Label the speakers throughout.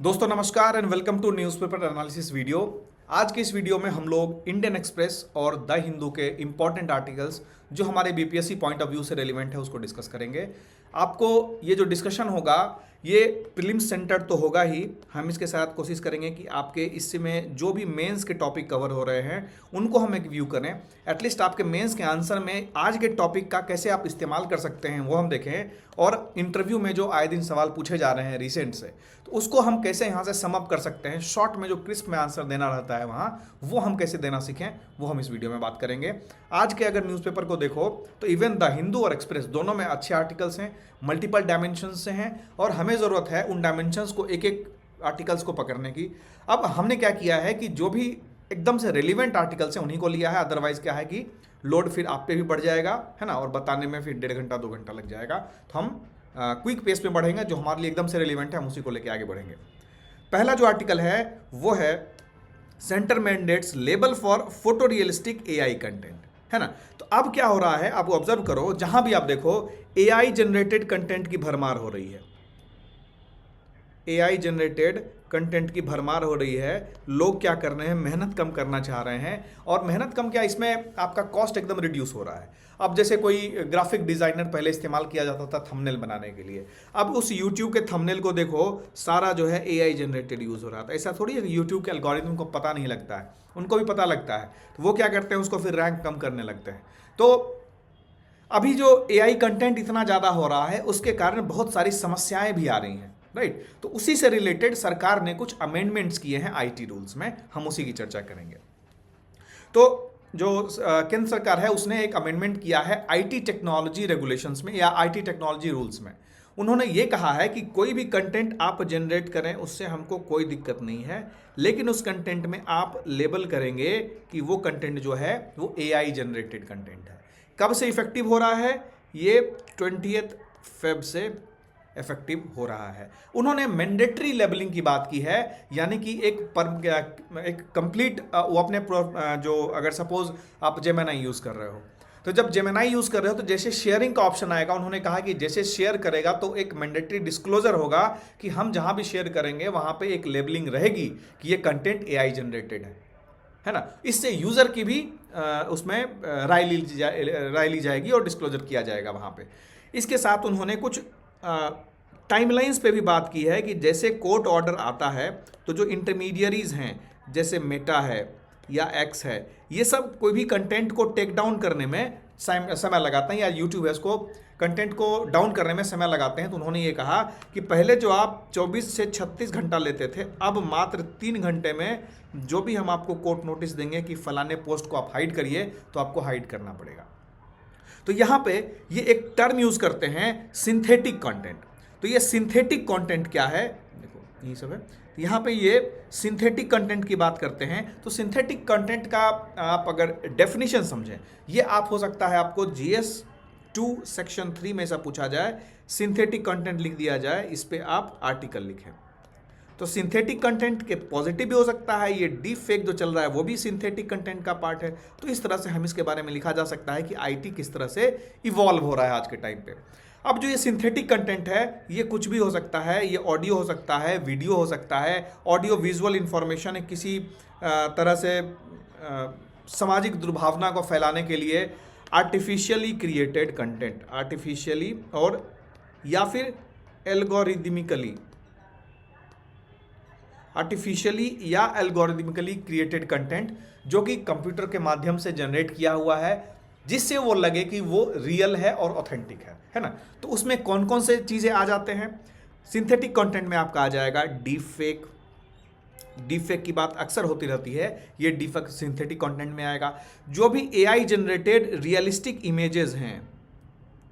Speaker 1: दोस्तों नमस्कार and welcome to newspaper analysis video. आज के इस वीडियो में हम लोग इंडियन एक्सप्रेस और द हिंदू के इंपॉर्टेंट आर्टिकल्स जो हमारे बीपीएससी पॉइंट ऑफ व्यू से रेलिवेंट है उसको डिस्कस करेंगे। आपको ये जो डिस्कशन होगा ये प्रीलिम्स सेंटर तो होगा ही, हम इसके साथ कोशिश करेंगे कि आपके इसमें जो भी मेंस के टॉपिक कवर हो रहे हैं उनको हम एक व्यू करें। एटलीस्ट आपके मेंस के आंसर में आज के टॉपिक का कैसे आप इस्तेमाल कर सकते हैं वो हम देखें, और इंटरव्यू में जो आए दिन सवाल पूछे जा रहे हैं रिसेंट से, तो उसको हम कैसे यहाँ से सम अप कर सकते हैं। शॉर्ट में जो क्रिस्प में आंसर देना रहता है वहाँ, वो हम कैसे देना सीखें वो हम इस वीडियो में बात करेंगे। आज के अगर न्यूज़पेपर को देखो तो इवन द हिंदू और एक्सप्रेस दोनों में अच्छे आर्टिकल्स हैं, मल्टीपल डायमेंशन से हैं, और हमें ज़रूरत है उन डायमेंशंस को एक एक आर्टिकल्स को पकड़ने की। अब हमने क्या किया है कि जो भी एकदम से रेलिवेंट आर्टिकल्स हैं उन्हीं को लिया है, अदरवाइज क्या है कि लोड फिर आप पे भी बढ़ जाएगा, है ना, और बताने में फिर 1.5 घंटा 2 घंटा लग जाएगा। तो हम क्विक पेस पे बढ़ेंगे, जो हमारे लिए एकदम से रेलिवेंट है हम उसी को लेके आगे बढ़ेंगे। पहला जो आर्टिकल है वो है centre mandates label for photo realistic AI content, है ना। तो अब क्या हो रहा है, आप ऑब्जर्व करो, जहां भी आप देखो एआई जनरेटेड कंटेंट की भरमार हो रही है। एआई जनरेटेड कंटेंट की भरमार हो रही है। लोग क्या कर रहे हैं, मेहनत कम करना चाह रहे हैं, और मेहनत कम क्या, इसमें आपका कॉस्ट एकदम रिड्यूस हो रहा है। अब जैसे कोई ग्राफिक डिज़ाइनर पहले इस्तेमाल किया जाता था थंबनेल बनाने के लिए, अब उस यूट्यूब के थंबनेल को देखो, सारा जो है एआई जनरेटेड यूज़ हो रहा था। ऐसा थोड़ी है कि यूट्यूब के एल्गोरिथम को पता नहीं लगता है, उनको भी पता लगता है। तो वो क्या करते हैं, उसको फिर रैंक कम करने लगते हैं। तो अभी जो एआई कंटेंट इतना ज़्यादा हो रहा है उसके कारण बहुत सारी समस्याएं भी आ रही हैं, राइट। तो उसी से रिलेटेड सरकार ने कुछ अमेंडमेंट्स किए हैं आईटी रूल्स में, हम उसी की चर्चा करेंगे। तो जो केंद्र सरकार है उसने एक अमेंडमेंट किया है आईटी टेक्नोलॉजी रेगुलेशंस में या आईटी टेक्नोलॉजी रूल्स में। उन्होंने ये कहा है कि कोई भी कंटेंट आप जनरेट करें उससे हमको कोई दिक्कत नहीं है, लेकिन उस कंटेंट में आप लेबल करेंगे कि वो कंटेंट जो है वो एआई जनरेटेड कंटेंट है। कब से इफेक्टिव हो रहा है, ये 20 फेब से इफेक्टिव हो रहा है। उन्होंने मैंडेटरी लेबलिंग की बात की है, यानी कि एक कंप्लीट वो अपने जो अगर सपोज आप जेमिनी यूज़ कर रहे हो, तो जब जेमिनी यूज़ कर रहे हो तो जैसे शेयरिंग का ऑप्शन आएगा, उन्होंने कहा कि जैसे शेयर करेगा तो एक मैंडेटरी डिस्क्लोजर होगा कि हम जहाँ भी शेयर करेंगे वहाँ पे एक लेबलिंग रहेगी कि ये कंटेंट एआई जनरेटेड है ना। इससे यूज़र की भी उसमें राय ली जाएगी और डिस्क्लोजर किया जाएगा वहाँ पे। इसके साथ उन्होंने कुछ टाइमलाइंस पे भी बात की है कि जैसे कोर्ट ऑर्डर आता है तो जो इंटरमीडियरीज हैं जैसे मेटा है या एक्स है, ये सब कोई भी कंटेंट को टेक डाउन करने में समय लगाते हैं, या यूट्यूब है उसको कंटेंट को डाउन करने में समय लगाते हैं। तो उन्होंने ये कहा कि पहले जो आप 24 से 36 घंटा लेते थे, अब मात्र 3 घंटे में जो भी हम आपको कोर्ट नोटिस देंगे कि फलाने पोस्ट को आप हाइड करिए तो आपको हाइड करना पड़ेगा। तो यहाँ पे ये एक टर्म यूज़ करते हैं सिंथेटिक कंटेंट। तो ये सिंथेटिक कंटेंट क्या है, देखो यही सब है। तो यहाँ पे ये सिंथेटिक कंटेंट की बात करते हैं। तो सिंथेटिक कंटेंट का आप अगर डेफिनेशन समझें, ये आप हो सकता है आपको GS2 सेक्शन 3 में ऐसा पूछा जाए, सिंथेटिक कंटेंट लिख दिया जाए, इस पे आप आर्टिकल लिखें। तो सिंथेटिक कंटेंट के पॉजिटिव भी हो सकता है, ये डीप फेक जो चल रहा है वो भी सिंथेटिक कंटेंट का पार्ट है। तो इस तरह से हम इसके बारे में लिखा जा सकता है कि आईटी किस तरह से इवॉल्व हो रहा है आज के टाइम पे। अब जो ये सिंथेटिक कंटेंट है ये कुछ भी हो सकता है, ये ऑडियो हो सकता है, वीडियो हो सकता है, ऑडियो विजुअल इंफॉर्मेशन है, किसी तरह से सामाजिक दुर्भावना को फैलाने के लिए आर्टिफिशियली क्रिएटेड कंटेंट, आर्टिफिशियली और या फिर आर्टिफिशियली या एल्गोरिदमिकली क्रिएटेड कंटेंट जो कि कंप्यूटर के माध्यम से जनरेट किया हुआ है, जिससे वो लगे कि वो रियल है और ऑथेंटिक है ना। तो उसमें कौन कौन से चीज़ें आ जाते हैं सिंथेटिक कंटेंट में, आपका आ जाएगा डीप फेक। डीप फेक की बात अक्सर होती रहती है, ये डीप फेक सिंथेटिक कंटेंट में आएगा। जो भी एआई जनरेटेड रियलिस्टिक इमेजेस हैं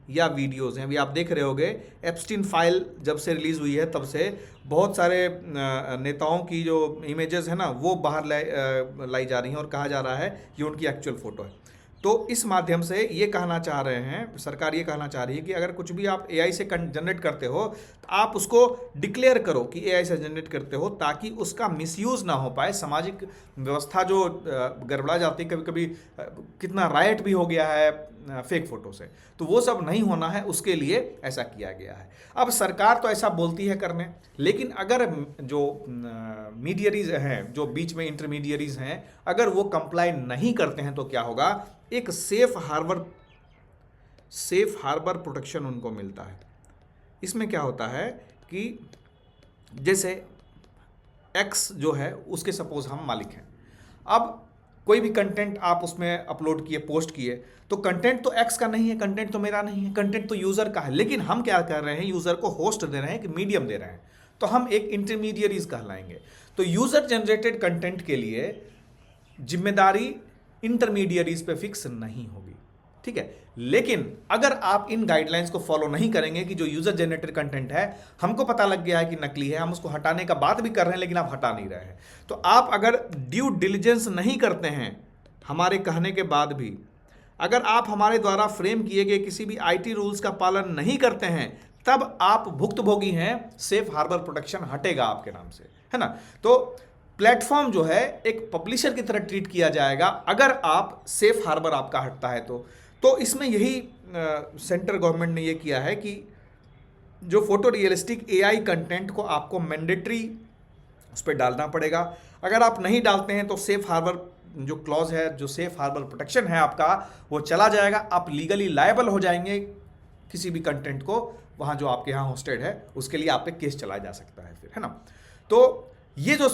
Speaker 1: या वीडियोस हैं, अभी आप देख रहे होगे एप्स्टीन फाइल जब से रिलीज़ हुई है तब से बहुत सारे नेताओं की जो इमेजेस है ना वो बाहर लाई जा रही हैं, और कहा जा रहा है ये उनकी एक्चुअल फ़ोटो है। तो इस माध्यम से ये कहना चाह रहे हैं, सरकार ये कहना चाह रही है कि अगर कुछ भी आप एआई से जनरेट करते हो तो आप उसको डिक्लेयर करो कि एआई से जनरेट करते हो, ताकि उसका मिसयूज़ ना हो पाए। सामाजिक व्यवस्था जो गड़बड़ा जाती है, कभी कभी कितना राइट भी हो गया है फेक फोटो से। तो वो सब नहीं होना है, उसके लिए ऐसा किया गया है। अब सरकार तो ऐसा बोलती है करने, लेकिन अगर जो मीडियरीज हैं, जो बीच में इंटरमीडियरीज हैं, अगर वो कंप्लाई नहीं करते हैं तो क्या होगा, एक सेफ हार्बर प्रोटेक्शन उनको मिलता है। इसमें क्या होता है कि जैसे एक्स जो है उसके सपोज हम मालिक हैं, अब कोई भी कंटेंट आप उसमें अपलोड किए, पोस्ट किए, तो कंटेंट तो एक्स का नहीं है, कंटेंट तो मेरा नहीं है, कंटेंट तो यूज़र का है, लेकिन हम क्या कर रहे हैं, यूज़र को होस्ट दे रहे हैं, कि मीडियम दे रहे हैं, तो हम एक इंटरमीडियरीज कहलाएंगे। तो यूज़र जनरेटेड कंटेंट के लिए जिम्मेदारी इंटरमीडियरीज पे फिक्स नहीं होगी, ठीक है। लेकिन अगर आप इन गाइडलाइंस को फॉलो नहीं करेंगे कि जो यूजर जनरेटेड कंटेंट है, हमको पता लग गया है कि नकली है, हम उसको हटाने का बात भी कर रहे हैं लेकिन आप हटा नहीं रहे हैं, तो आप अगर ड्यू डिलिजेंस नहीं करते हैं हमारे कहने के बाद भी, अगर आप हमारे द्वारा फ्रेम किए गए किसी भी आईटी रूल्स का पालन नहीं करते हैं, तब आप भुक्तभोगी हैं, सेफ हार्बर प्रोटेक्शन हटेगा आपके नाम से, है ना। तो प्लेटफॉर्म जो है एक पब्लिशर की तरह ट्रीट किया जाएगा अगर आप सेफ हार्बर आपका हटता है तो इसमें यही सेंट्रल गवर्नमेंट ने ये किया है कि जो फोटो रियलिस्टिक एआई कंटेंट को आपको मैंडेटरी उस पर डालना पड़ेगा। अगर आप नहीं डालते हैं तो सेफ हार्बर जो क्लॉज है, जो सेफ हार्बर प्रोटेक्शन है आपका, वो चला जाएगा, आप लीगली लायबल हो जाएंगे किसी भी कंटेंट को, वहाँ जो आपके यहाँ होस्टेड है उसके लिए आप पे केस चलाया जा सकता है फिर, है ना। तो ये जो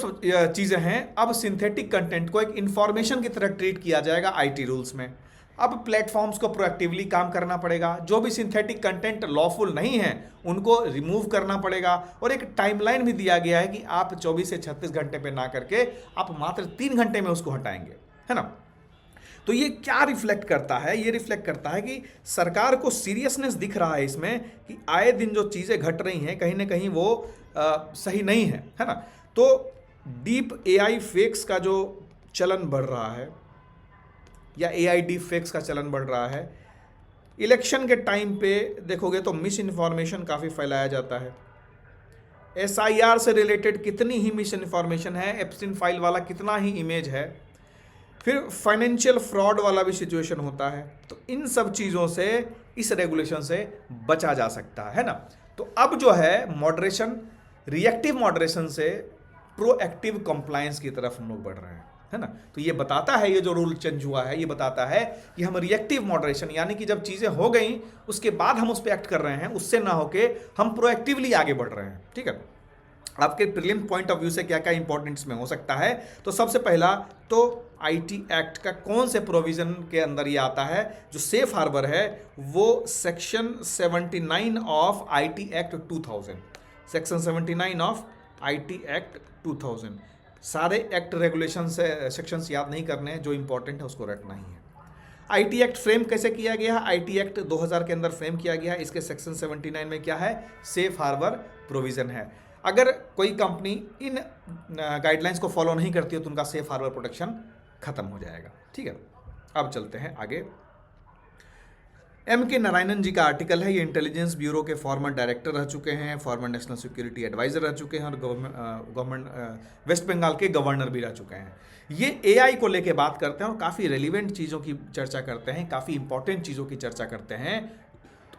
Speaker 1: चीज़ें हैं, अब सिंथेटिक कंटेंट को एक इंफॉर्मेशन की तरह ट्रीट किया जाएगा आईटी रूल्स में। अब प्लेटफॉर्म्स को प्रोएक्टिवली काम करना पड़ेगा, जो भी सिंथेटिक कंटेंट लॉफुल नहीं है उनको रिमूव करना पड़ेगा, और एक टाइमलाइन भी दिया गया है कि आप 24 से 36 घंटे पे ना करके आप मात्र 3 घंटे में उसको हटाएंगे, है ना। तो ये क्या रिफ्लेक्ट करता है, ये रिफ्लेक्ट करता है कि सरकार को सीरियसनेस दिख रहा है इसमें कि आए दिन जो चीज़ें घट रही हैं कहीं ना कहीं वो सही नहीं है ना। तो डीप एआई फेक्स का जो चलन बढ़ रहा है, या एआई डीप फेक्स का चलन बढ़ रहा है, इलेक्शन के टाइम पे देखोगे तो मिस इन्फॉर्मेशन काफ़ी फैलाया जाता है। एसआईआर से रिलेटेड कितनी ही मिस इन्फॉर्मेशन है, एप्स्टीन फाइल वाला कितना ही इमेज है, फिर फाइनेंशियल फ्रॉड वाला भी सिचुएशन होता है। तो इन सब चीज़ों से, इस रेगुलेशन से बचा जा सकता है ना। तो अब जो है मॉडरेशन, रिएक्टिव मॉडरेशन से प्रोएक्टिव कंप्लायंस की तरफ हम लोग बढ़ रहे हैं, है ना। तो ये बताता है, ये जो रूल चेंज हुआ है ये बताता है कि हम रिएक्टिव मॉडरेशन, यानी कि जब चीज़ें हो गई उसके बाद हम उस पर एक्ट कर रहे हैं, उससे ना होके हम प्रोएक्टिवली आगे बढ़ रहे हैं, ठीक है। आपके प्रीलिम पॉइंट ऑफ व्यू से क्या क्या इंपॉर्टेंस में हो सकता है, तो सबसे पहला तो आईटी एक्ट का कौन से प्रोविजन के अंदर ये आता है, जो सेफ हार्बर है वो section 79 of IT act 2000, section 79 of IT act 2000। सारे एक्ट रेगुलेशन से सेक्शंस याद नहीं करने हैं, जो इंपॉर्टेंट है उसको रटना ही है। आईटी एक्ट फ्रेम कैसे किया गया है, आईटी एक्ट 2000 के अंदर फ्रेम किया गया है। इसके सेक्शन 79 में क्या है, सेफ हार्बर प्रोविजन है। अगर कोई कंपनी इन गाइडलाइंस को फॉलो नहीं करती है तो उनका सेफ हार्बर प्रोटेक्शन खत्म हो जाएगा, ठीक है। अब चलते हैं आगे। M.K. नारायणन जी का आर्टिकल है, ये इंटेलिजेंस ब्यूरो के फॉर्मर डायरेक्टर रह चुके हैं, फॉर्मर नेशनल सिक्योरिटी एडवाइजर रह चुके हैं, और गवर्नमेंट वेस्ट बंगाल के गवर्नर भी रह चुके हैं। ये एआई को लेके बात करते हैं और काफ़ी रेलिवेंट चीज़ों की चर्चा करते हैं, काफ़ी इंपॉर्टेंट चीज़ों की चर्चा करते हैं।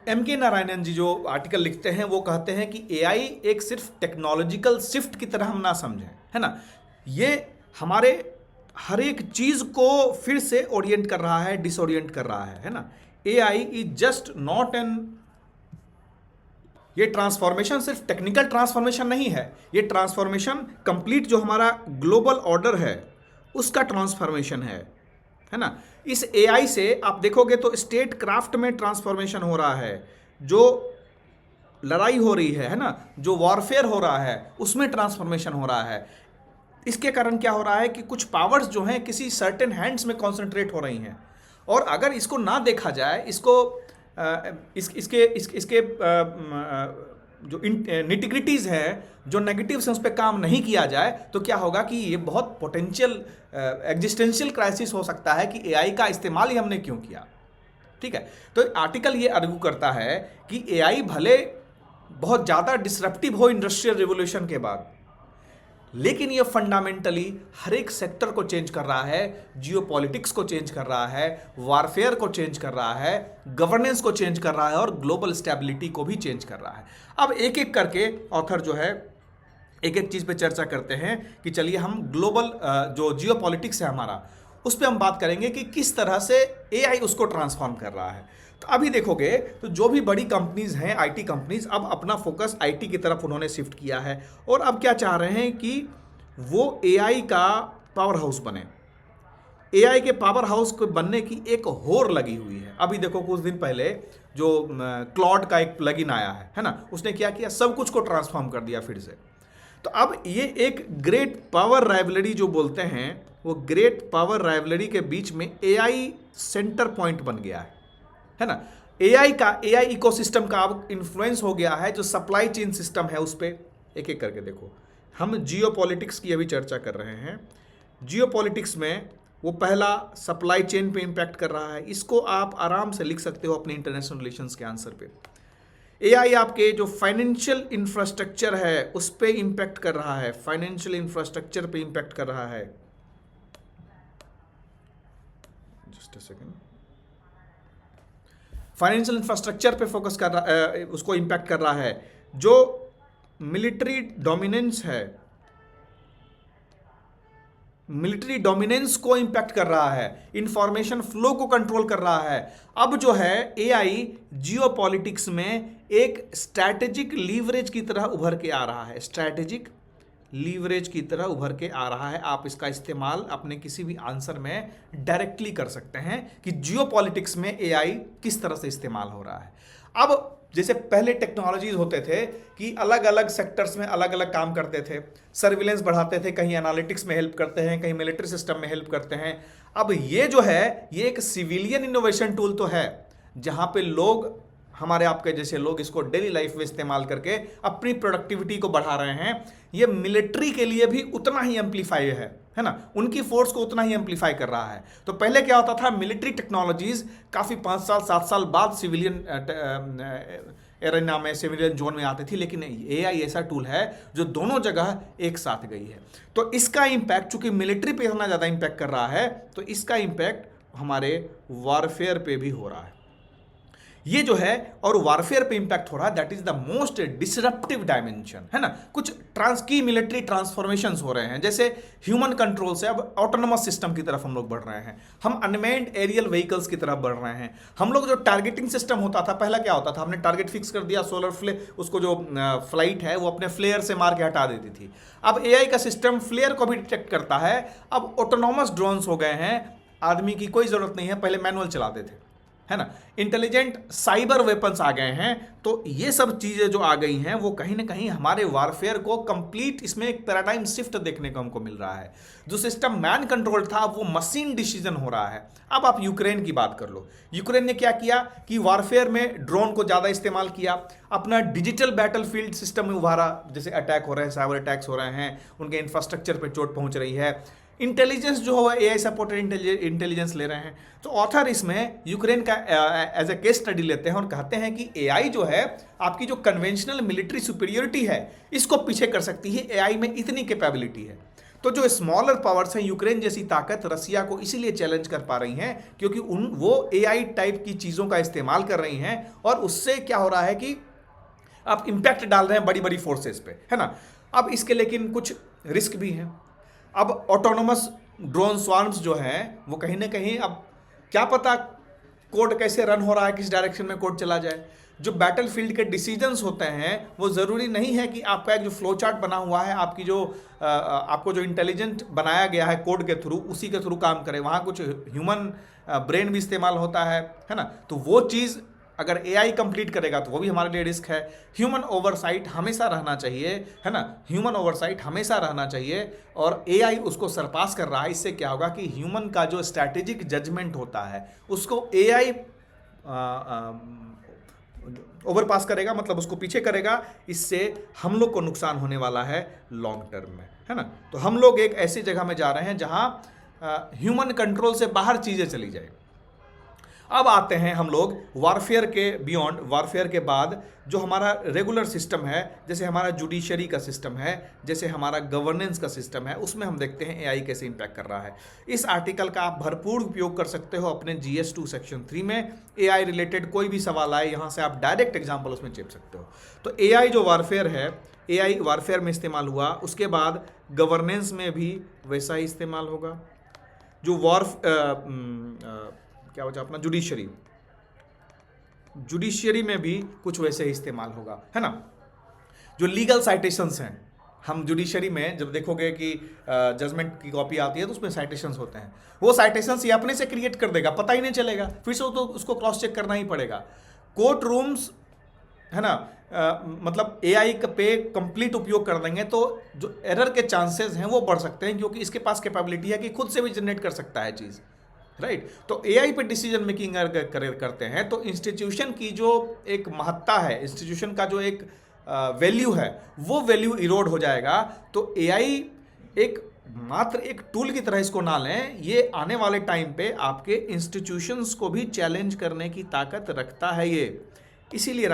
Speaker 1: M.K. नारायणन जी जो आर्टिकल लिखते हैं वो कहते हैं कि एआई एक सिर्फ टेक्नोलॉजिकल शिफ्ट की तरह हम ना समझें, है ना। ये हमारे हर एक चीज़ को फिर से ओरिएंट कर रहा है, डिसओरिएंट कर रहा है ना। AI is just not an, ये ट्रांसफॉर्मेशन सिर्फ टेक्निकल ट्रांसफॉर्मेशन नहीं है, ये ट्रांसफॉर्मेशन कंप्लीट जो हमारा ग्लोबल ऑर्डर है उसका ट्रांसफॉर्मेशन है ना। इस AI से आप देखोगे तो स्टेट क्राफ्ट में ट्रांसफॉर्मेशन हो रहा है, जो लड़ाई हो रही है ना, जो वॉरफेयर हो रहा है उसमें ट्रांसफॉर्मेशन हो रहा है। इसके कारण क्या हो रहा है कि कुछ पावर्स जो हैं किसी सर्टेन हैंड्स में कॉन्सेंट्रेट हो रही हैं, और अगर इसको ना देखा जाए, इसको इसके जो निटिग्रिटीज़ हैं, जो नेगेटिव्स हैं उस पर काम नहीं किया जाए तो क्या होगा कि ये बहुत पोटेंशियल एग्जिस्टेंशियल क्राइसिस हो सकता है कि एआई का इस्तेमाल ही हमने क्यों किया, ठीक है। तो आर्टिकल ये आर्ग्यू करता है कि एआई भले बहुत ज़्यादा डिसरप्टिव हो इंडस्ट्रियल रिवोल्यूशन के बाद, लेकिन ये फंडामेंटली हर एक सेक्टर को चेंज कर रहा है, जियोपॉलिटिक्स को चेंज कर रहा है, वारफेयर को चेंज कर रहा है, गवर्नेंस को चेंज कर रहा है और ग्लोबल स्टेबिलिटी को भी चेंज कर रहा है। अब एक एक करके ऑथर जो है एक एक चीज़ पे चर्चा करते हैं कि चलिए हम ग्लोबल जो जियोपॉलिटिक्स है हमारा, उस पर हम बात करेंगे कि किस तरह से एआई उसको ट्रांसफॉर्म कर रहा है। तो अभी देखोगे तो जो भी बड़ी कंपनीज हैं, आईटी कंपनीज, अब अपना फोकस आईटी की तरफ उन्होंने शिफ्ट किया है और अब क्या चाह रहे हैं कि वो एआई का पावर हाउस बने। एआई के पावर हाउस को बनने की एक होड़ लगी हुई है। अभी देखो कुछ दिन पहले जो क्लॉड का एक प्लगइन आया है ना, उसने क्या किया, सब कुछ को ट्रांसफॉर्म कर दिया फिर से। तो अब ये एक ग्रेट पावर राइवलरी जो बोलते हैं, वो ग्रेट पावर राइवलरी के बीच में एआई सेंटर पॉइंट बन गया है ना। एआई इकोसिस्टम का अब इन्फ्लुएंस हो गया है, जो सप्लाई चेन सिस्टम है उस पर। एक एक करके देखो, हम जियोपॉलिटिक्स की अभी चर्चा कर रहे हैं। जियोपॉलिटिक्स में वो पहला सप्लाई चेन पे इंपैक्ट कर रहा है। इसको आप आराम से लिख सकते हो अपने इंटरनेशनल रिलेशंस के आंसर पे। एआई आपके जो फाइनेंशियल इंफ्रास्ट्रक्चर है उस पे इंपैक्ट कर रहा है, फाइनेंशियल इंफ्रास्ट्रक्चर पे इंपैक्ट कर रहा है। Just a second, financial infrastructure पे फोकस कर रहा है, उसको इंपैक्ट कर रहा है। जो मिलिट्री डोमिनेंस है, मिलिट्री डोमिनेंस को इंपैक्ट कर रहा है, इंफॉर्मेशन फ्लो को कंट्रोल कर रहा है। अब जो है एआई जियोपॉलिटिक्स में एक स्ट्रैटेजिक लीवरेज की तरह उभर के आ रहा है, स्ट्रैटेजिक लीवरेज की तरह उभर के आ रहा है। आप इसका इस्तेमाल अपने किसी भी आंसर में डायरेक्टली कर सकते हैं कि जियोपॉलिटिक्स में एआई किस तरह से इस्तेमाल हो रहा है। अब जैसे पहले टेक्नोलॉजीज होते थे कि अलग अलग सेक्टर्स में अलग अलग काम करते थे, सर्विलेंस बढ़ाते थे, कहीं एनालिटिक्स में हेल्प करते हैं, कहीं मिलिट्री सिस्टम में हेल्प करते हैं। अब ये जो है ये एक सिविलियन इनोवेशन टूल तो है, जहां पे लोग, हमारे आपके जैसे लोग इसको डेली लाइफ में इस्तेमाल करके अपनी प्रोडक्टिविटी को बढ़ा रहे हैं। ये मिलिट्री के लिए भी उतना ही एम्पलीफाई है ना, उनकी फोर्स को उतना ही एम्पलीफाई कर रहा है। तो पहले क्या होता था, मिलिट्री टेक्नोलॉजीज काफ़ी 5 साल 7 साल बाद सिविलियन एरेना में, सिविलियन जोन में आती थी, लेकिन एआई ऐसा टूल है जो दोनों जगह एक साथ गई है। तो इसका इम्पैक्ट, चूंकि मिलिट्री पे इतना ज़्यादा इम्पैक्ट कर रहा है, तो इसका इम्पैक्ट हमारे वॉरफेयर पे भी हो रहा है। ये जो है और वारफेयर पे इंपैक्ट हो रहा है, that is the most disruptive dimension, है ना। कुछ की मिलिट्री ट्रांसफॉर्मेशंस हो रहे हैं, जैसे ह्यूमन कंट्रोल से अब ऑटोनोमस सिस्टम की तरफ हम लोग बढ़ रहे हैं, हम अनमेन्ड एरियल व्हीकल्स की तरफ बढ़ रहे हैं। हम लोग जो टारगेटिंग सिस्टम होता था, पहला क्या होता था, हमने टारगेट फिक्स कर दिया, सोलर फ्लेयर, उसको जो फ्लाइट है वो अपने फ्लेयर से मार के हटा देती थी। अब एआई का सिस्टम फ्लेयर को भी डिटेक्ट करता है। अब ऑटोनोमस ड्रोन्स हो गए हैं, आदमी की कोई जरूरत नहीं है, पहले मैनुअल चलाते थे, है ना। इंटेलिजेंट साइबर वेपन्स आ गए हैं। तो ये सब चीजें जो आ गई हैं वो कहीं ना कहीं हमारे वारफेयर को कंप्लीट, इसमें एक पैराडाइम शिफ्ट देखने को हमको मिल रहा है। जो सिस्टम मैन कंट्रोल था वो मशीन डिसीजन हो रहा है। अब आप यूक्रेन की बात कर लो, यूक्रेन ने क्या किया कि वारफेयर में ड्रोन को ज्यादा इस्तेमाल किया, अपना डिजिटल बैटलफील्ड सिस्टम में उभारा, जैसे अटैक हो रहे हैं, साइबर अटैक्स हो रहे हैं, उनके इंफ्रास्ट्रक्चर पर चोट पहुंच रही है। इंटेलिजेंस जो है एआई सपोर्टेड इंटेलिजेंस ले रहे हैं। तो ऑथर इसमें यूक्रेन का एज ए केस स्टडी लेते हैं और कहते हैं कि एआई जो है आपकी जो कन्वेंशनल मिलिट्री सुपीरियरिटी है इसको पीछे कर सकती है, एआई में इतनी कैपेबिलिटी है। तो जो स्मॉलर पावर्स हैं, यूक्रेन जैसी ताकत रसिया को इसीलिए चैलेंज कर पा रही हैं क्योंकि वो एआई टाइप की चीज़ों का इस्तेमाल कर रही हैं और उससे क्या हो रहा है कि आप इम्पैक्ट डाल रहे हैं बड़ी बड़ी फोर्सेस पे, है ना। अब इसके लेकिन कुछ रिस्क भी हैं। अब ऑटोनोमस ड्रोन स्वार्म्स जो हैं वो कहीं ना कहीं, अब क्या पता कोड कैसे रन हो रहा है, किस डायरेक्शन में कोड चला जाए। जो बैटलफील्ड के डिसीजंस होते हैं वो ज़रूरी नहीं है कि आपका एक जो फ्लो चार्ट बना हुआ है, आपकी जो आपको जो इंटेलिजेंट बनाया गया है कोड के थ्रू, उसी के थ्रू काम करे। वहाँ कुछ ह्यूमन ब्रेन भी इस्तेमाल होता है ना। तो वो चीज़ अगर एआई कंप्लीट करेगा तो वो भी हमारे लिए रिस्क है। ह्यूमन ओवरसाइट हमेशा रहना चाहिए, है ना। ह्यूमन ओवरसाइट हमेशा रहना चाहिए और एआई उसको सरपास कर रहा है। इससे क्या होगा कि ह्यूमन का जो स्ट्रैटेजिक जजमेंट होता है उसको एआई ओवरपास करेगा, मतलब उसको पीछे करेगा। इससे हम लोग को नुकसान होने वाला है लॉन्ग टर्म में, है ना। तो हम लोग एक ऐसी जगह में जा रहे हैं जहां ह्यूमन कंट्रोल से बाहर चीज़ें चली जाए। अब आते हैं हम लोग वॉरफेयर के बियॉन्ड, वॉरफेयर के बाद जो हमारा रेगुलर सिस्टम है, जैसे हमारा जुडिशरी का सिस्टम है, जैसे हमारा गवर्नेंस का सिस्टम है, उसमें हम देखते हैं एआई कैसे इंपैक्ट कर रहा है। इस आर्टिकल का आप भरपूर उपयोग कर सकते हो अपने GS2 सेक्शन 3 में। एआई रिलेटेड कोई भी सवाल आए, यहाँ से आप डायरेक्ट एग्जाम्पल उसमें चेप सकते हो। तो एआई जो वॉरफेयर है, एआई वॉरफेयर में इस्तेमाल हुआ, उसके बाद गवर्नेंस में भी वैसा ही इस्तेमाल होगा। जो क्या होता है अपना जुडिशरी में भी कुछ वैसे ही इस्तेमाल होगा, है ना। जो लीगल साइटेशंस हैं, हम जुडिशरी में जब देखोगे कि जजमेंट की कॉपी आती है तो उसमें साइटेशंस होते हैं, वो साइटेशंस ये अपने से क्रिएट कर देगा, पता ही नहीं चलेगा, फिर से तो उसको क्रॉस चेक करना ही पड़ेगा। कोर्ट रूम्स, है ना, मतलब एआई पे कंप्लीट उपयोग कर देंगे तो जो एरर के चांसेस हैं वो बढ़ सकते हैं, क्योंकि इसके पास कैपेबिलिटी है कि खुद से भी जनरेट कर सकता है चीज़, राइट। तो एआई पे डिसीजन मेकिंग अगर करते हैं तो इंस्टीट्यूशन की जो एक महत्ता है, इंस्टीट्यूशन का जो एक वैल्यू है, वो वैल्यू इरोड हो जाएगा। तो एआई एक मात्र एक टूल की तरह इसको ना लें, ये आने वाले टाइम पे आपके इंस्टीट्यूशंस को भी चैलेंज करने की ताकत रखता है ये। इसीलिए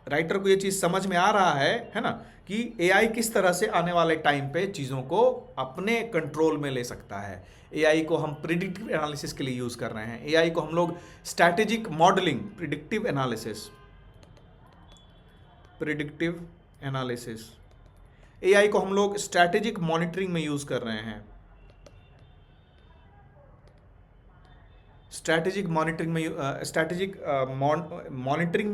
Speaker 1: राइटर को ये चीज़ समझ में आ रहा है ना, कि एआई किस तरह से आने वाले टाइम पे चीज़ों को अपने कंट्रोल में ले सकता है। एआई को हम प्रिडिक्टिव एनालिसिस के लिए यूज़ कर रहे हैं, एआई को हम लोग strategic modelling, predictive analysis, AI को हम लोग स्ट्रैटेजिक मॉनिटरिंग में यूज़ कर रहे हैं, स्ट्रैटेजिक मॉनिटरिंग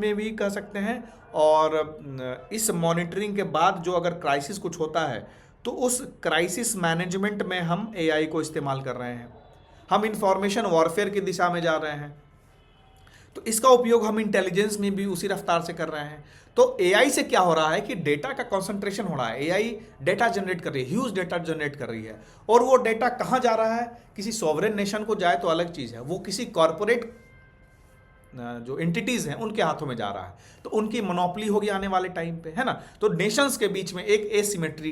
Speaker 1: में भी कह सकते हैं। और इस मॉनिटरिंग के बाद जो अगर क्राइसिस कुछ होता है तो उस क्राइसिस मैनेजमेंट में हम एआई को इस्तेमाल कर रहे हैं। हम इंफॉर्मेशन वॉरफेयर की दिशा में जा रहे हैं, तो इसका उपयोग हम इंटेलिजेंस में भी उसी रफ्तार से कर रहे हैं। तो एआई से क्या हो रहा है कि डेटा का कंसंट्रेशन हो रहा है, एआई डेटा जनरेट कर रही है, ह्यूज डेटा जनरेट कर रही है, और वो डेटा कहाँ जा रहा है, किसी सॉवरेन नेशन को जाए तो अलग चीज़ है, वो किसी कॉरपोरेट जो एंटिटीज़ हैं उनके हाथों में जा रहा है, तो उनकी मोनोपोली होगी आने वाले टाइम पे, है ना। तो नेशंस के बीच में एक एसिमेट्री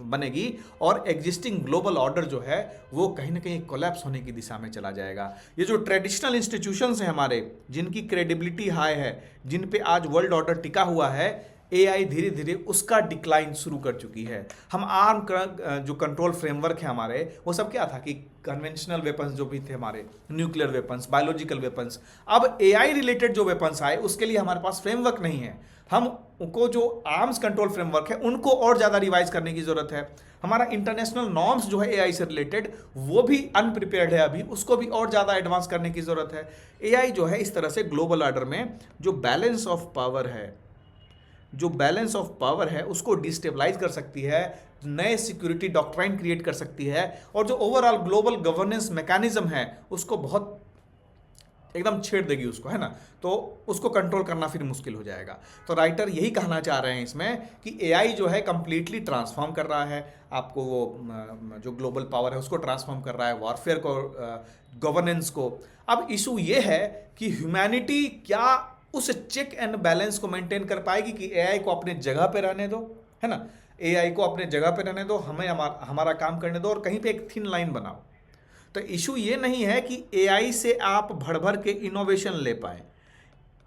Speaker 1: बनेगी और एग्जिस्टिंग ग्लोबल ऑर्डर जो है वो कहीं ना कहीं कोलैप्स होने की दिशा में चला जाएगा। ये जो ट्रेडिशनल इंस्टीट्यूशंस हैं हमारे, जिनकी क्रेडिबिलिटी हाई है, जिन पे आज वर्ल्ड ऑर्डर टिका हुआ है, एआई धीरे धीरे उसका डिक्लाइन शुरू कर चुकी है। हम आर्म जो कंट्रोल फ्रेमवर्क है हमारे, वो सब क्या था कि कन्वेंशनल वेपन्स जो भी थे हमारे, न्यूक्लियर वेपन्स, बायोलॉजिकल वेपन्स, अब एआई रिलेटेड जो वेपन्स आए उसके लिए हमारे पास फ्रेमवर्क नहीं है। हम उनको जो आर्म्स कंट्रोल फ्रेमवर्क है उनको और ज़्यादा रिवाइज करने की ज़रूरत है। हमारा इंटरनेशनल नॉर्म्स जो है एआई से रिलेटेड वो भी अनप्रिपेयर्ड है अभी, उसको भी और ज़्यादा एडवांस करने की ज़रूरत है। एआई जो है इस तरह से ग्लोबल ऑर्डर में जो बैलेंस ऑफ पावर है उसको डिस्टेबलाइज कर सकती है, नए सिक्योरिटी डॉक्ट्राइन क्रिएट कर सकती है, और जो ओवरऑल ग्लोबल गवर्नेंस मैकेनिज्म है उसको बहुत एकदम छेड़ देगी उसको, है ना। तो उसको कंट्रोल करना फिर मुश्किल हो जाएगा। तो राइटर यही कहना चाह रहे हैं इसमें कि एआई जो है कंप्लीटली ट्रांसफॉर्म कर रहा है आपको, वो जो ग्लोबल पावर है उसको ट्रांसफॉर्म कर रहा है, वॉरफेयर को, गवर्नेंस को। अब इशू ये है कि ह्यूमैनिटी क्या उस चेक एंड बैलेंस को मेंटेन कर पाएगी कि एआई को अपने जगह पे रहने दो, है ना, एआई को अपने जगह पे रहने दो, हमें हमारा काम करने दो, और कहीं पे एक थिन लाइन बनाओ। तो इशू ये नहीं है कि एआई से आप भर भर के इनोवेशन ले पाए,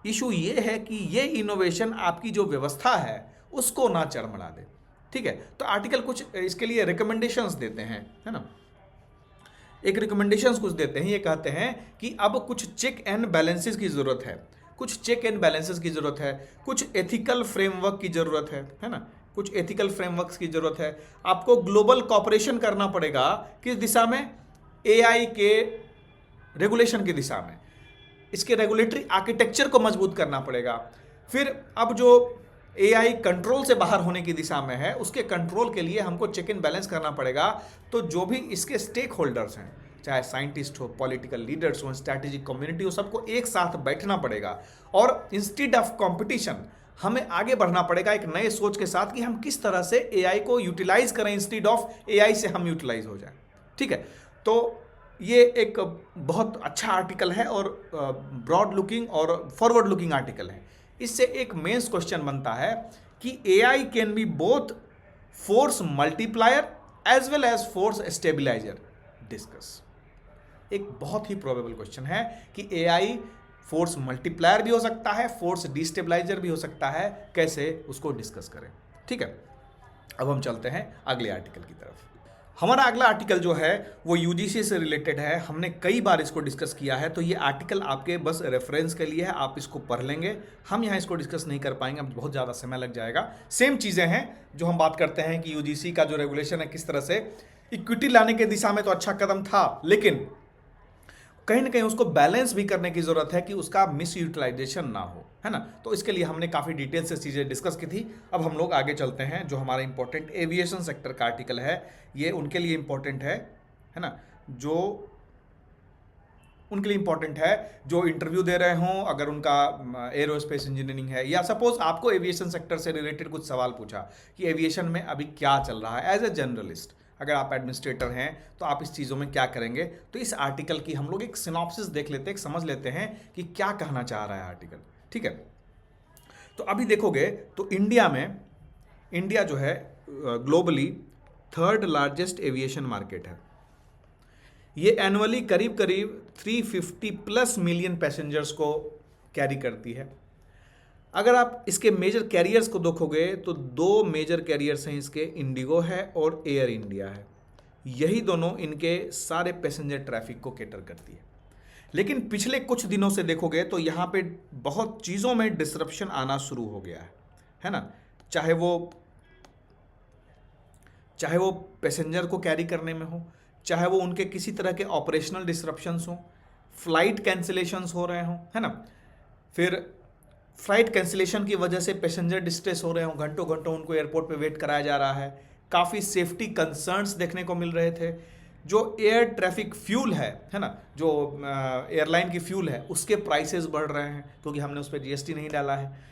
Speaker 1: इशू ये है कि ये इनोवेशन आपकी जो व्यवस्था है उसको ना चरमरा दे, ठीक है। तो आर्टिकल कुछ इसके लिए रिकमेंडेशंस देते हैं, है ना, एक रिकमेंडेशंस कुछ देते हैं। ये कहते हैं कि अब कुछ चेक एंड बैलेंसेस की ज़रूरत है, कुछ एथिकल फ्रेमवर्क की ज़रूरत है ना, कुछ एथिकल फ्रेमवर्क्स की ज़रूरत है। आपको ग्लोबल कॉपरेशन करना पड़ेगा, किस दिशा में, एआई के रेगुलेशन की दिशा में, इसके रेगुलेटरी आर्किटेक्चर को मजबूत करना पड़ेगा। फिर अब जो एआई कंट्रोल से बाहर होने की दिशा में है, उसके कंट्रोल के लिए हमको चेक एंड बैलेंस करना पड़ेगा। तो जो भी इसके स्टेक होल्डर्स हैं, चाहे साइंटिस्ट हो, पॉलिटिकल लीडर्स हो, स्ट्रैटेजिक कम्युनिटी हो, सबको एक साथ बैठना पड़ेगा, और इंस्टीड ऑफ कंपटीशन हमें आगे बढ़ना पड़ेगा एक नए सोच के साथ कि हम किस तरह से एआई को यूटिलाइज करें इंस्टीड ऑफ एआई से हम यूटिलाइज हो जाए, ठीक है। तो ये एक बहुत अच्छा आर्टिकल है और ब्रॉड लुकिंग और फॉरवर्ड लुकिंग आर्टिकल है। इससे एक मेंस क्वेश्चन बनता है कि AI can be both force multiplier as well as force stabiliser. Discuss. एक बहुत ही प्रोबेबल क्वेश्चन है कि एआई फोर्स मल्टीप्लायर भी हो सकता है, फोर्स डिस्टेबलाइजर भी हो सकता है। कैसे, उसको डिस्कस करें। ठीक है, अब हम चलते हैं अगले आर्टिकल की तरफ। हमारा अगला आर्टिकल जो है वो यूजीसी से रिलेटेड है। हमने कई बार इसको डिस्कस किया है, तो ये आर्टिकल आपके बस रेफरेंस के लिए है, आप इसको पढ़ लेंगे। हम यहाँ इसको डिस्कस नहीं कर पाएंगे, अब बहुत ज़्यादा समय लग जाएगा। सेम चीज़ें हैं जो हम बात करते हैं कि यूजीसी का जो रेगुलेशन है किस तरह से इक्विटी लाने की दिशा में तो अच्छा कदम था, लेकिन कहीं ना कहीं उसको बैलेंस भी करने की जरूरत है कि उसका मिस यूटिलाइजेशन ना हो, है ना। तो इसके लिए हमने काफ़ी डिटेल से चीज़ें डिस्कस की थी। अब हम लोग आगे चलते हैं। जो हमारा इंपॉर्टेंट एविएशन सेक्टर का आर्टिकल है, ये उनके लिए इंपॉर्टेंट है ना, जो उनके लिए इंपॉर्टेंट है जो इंटरव्यू दे रहे हों, अगर उनका एरोस्पेस इंजीनियरिंग है, या सपोज आपको एविएशन सेक्टर से रिलेटेड कुछ सवाल पूछा कि एविएशन में अभी क्या चल रहा है एज ए जर्नलिस्ट, अगर आप एडमिनिस्ट्रेटर हैं तो आप इस चीज़ों में क्या करेंगे। तो इस आर्टिकल की हम लोग एक सिनॉप्सिस देख लेते हैं, एक समझ लेते हैं कि क्या कहना चाह रहा है आर्टिकल। ठीक है, तो अभी देखोगे तो इंडिया जो है globally third largest aviation market है। ये एनुअली करीब करीब 350 प्लस मिलियन पैसेंजर्स को कैरी करती है। अगर आप इसके मेजर कैरियर्स को देखोगे तो दो मेजर कैरियर्स हैं इसके, इंडिगो है और एयर इंडिया है। यही दोनों इनके सारे पैसेंजर ट्रैफिक को कैटर करती है। लेकिन पिछले कुछ दिनों से देखोगे तो यहाँ पे बहुत चीज़ों में डिसरप्शन आना शुरू हो गया है ना। चाहे वो पैसेंजर को कैरी करने में हो, चाहे वो उनके किसी तरह के ऑपरेशनल डिसरप्शंस हो, फ्लाइट कैंसिलेशंस हो रहे हों, है ना। फिर फ्लाइट कैंसिलेशन की वजह से पैसेंजर डिस्ट्रेस हो रहे हों, घंटों घंटों उनको एयरपोर्ट पे वेट कराया जा रहा है। काफ़ी सेफ्टी कंसर्न्स देखने को मिल रहे थे। जो एयर ट्रैफिक फ्यूल है ना, जो एयरलाइन की फ्यूल है, उसके प्राइसेस बढ़ रहे हैं क्योंकि हमने उस पर जीएसटी नहीं डाला है।